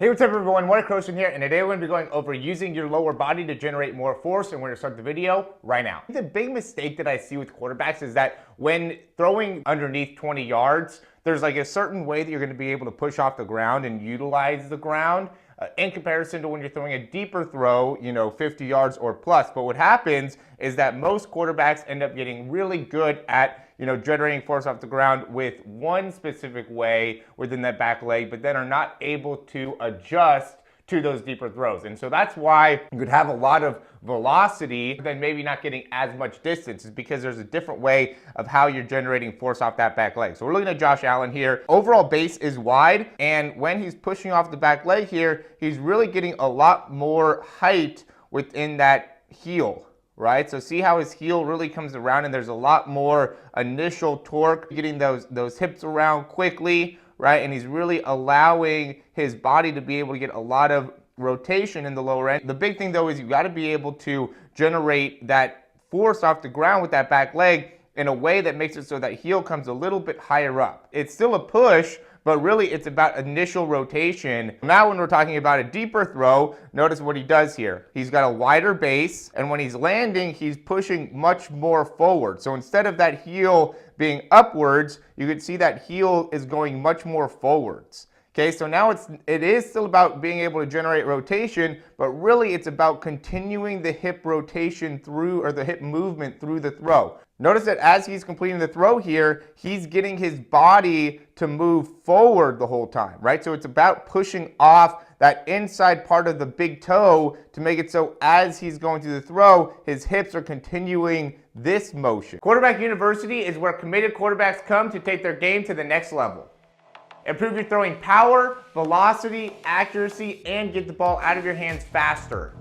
Hey, what's up everyone, Warrior Croson here, and today we're going to be going over using your lower body to generate more force, and we're going to start the video right now. The big mistake that I see with quarterbacks is that when throwing underneath 20 yards, there's like a certain way that you're going to be able to push off the ground and utilize the ground in comparison to when you're throwing a deeper throw, 50 yards or plus. But what happens is that most quarterbacks end up getting really good at generating force off the ground with one specific way within that back leg, but then are not able to adjust to those deeper throws. And so that's why you could have a lot of velocity, but then maybe not getting as much distance, is because there's a different way of how you're generating force off that back leg. So we're looking at Josh Allen here. Overall base is wide, and when he's pushing off the back leg here, he's really getting a lot more height within that heel. Right, so see how his heel really comes around, and there's a lot more initial torque, getting those hips around quickly, right? And he's really allowing his body to be able to get a lot of rotation in the lower end. The big thing though is you got to be able to generate that force off the ground with that back leg in a way that makes it so that heel comes a little bit higher up. It's still a push, but really it's about initial rotation. Now when we're talking about a deeper throw, notice what he does here. He's got a wider base, and when he's landing, he's pushing much more forward. So instead of that heel being upwards, you can see that heel is going much more forwards. Okay, so now it is still about being able to generate rotation, but really it's about continuing the hip rotation through, or the hip movement through the throw. Notice that as he's completing the throw here, he's getting his body to move forward the whole time, right? So it's about pushing off that inside part of the big toe to make it so as he's going through the throw, his hips are continuing this motion. Quarterback University is where committed quarterbacks come to take their game to the next level. Improve your throwing power, velocity, accuracy, and get the ball out of your hands faster.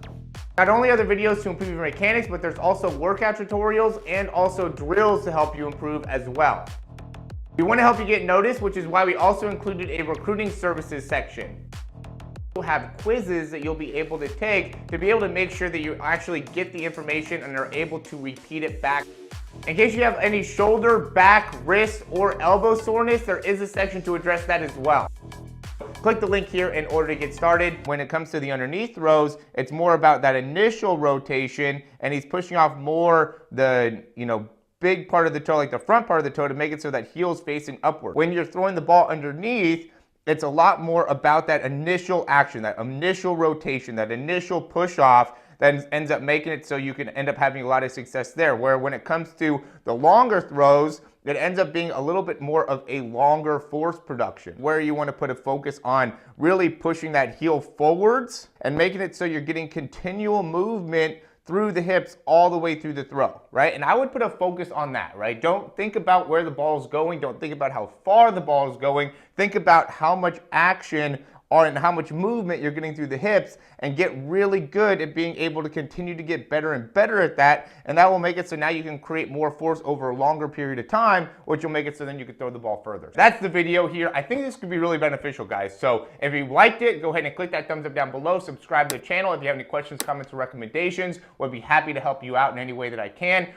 Not only are there videos to improve your mechanics, but there's also workout tutorials and also drills to help you improve as well. We want to help you get noticed, which is why we also included a recruiting services section. We'll have quizzes that you'll be able to take to be able to make sure that you actually get the information and are able to repeat it back. In case you have any shoulder, back, wrist, or elbow soreness, there is a section to address that as well. Click the link here in order to get started. When it comes to the underneath throws, it's more about that initial rotation, and he's pushing off more the, big part of the toe, like the front part of the toe, to make it so that heel's facing upward. When you're throwing the ball underneath, it's a lot more about that initial action, that initial rotation, that initial push off that ends up making it so you can end up having a lot of success there. Where when it comes to the longer throws, it ends up being a little bit more of a longer force production, where you want to put a focus on really pushing that heel forwards and making it so you're getting continual movement through the hips all the way through the throw, right? And I would put a focus on that, right? Don't think about where the ball is going. Don't think about how far the ball is going. Think about how much action and how much movement you're getting through the hips, and get really good at being able to continue to get better and better at that. And that will make it so now you can create more force over a longer period of time, which will make it so then you can throw the ball further. That's the video here. I think this could be really beneficial, guys. So if you liked it, go ahead and click that thumbs up down below. Subscribe to the channel. If you have any questions, comments, or recommendations, we'll be happy to help you out in any way that I can.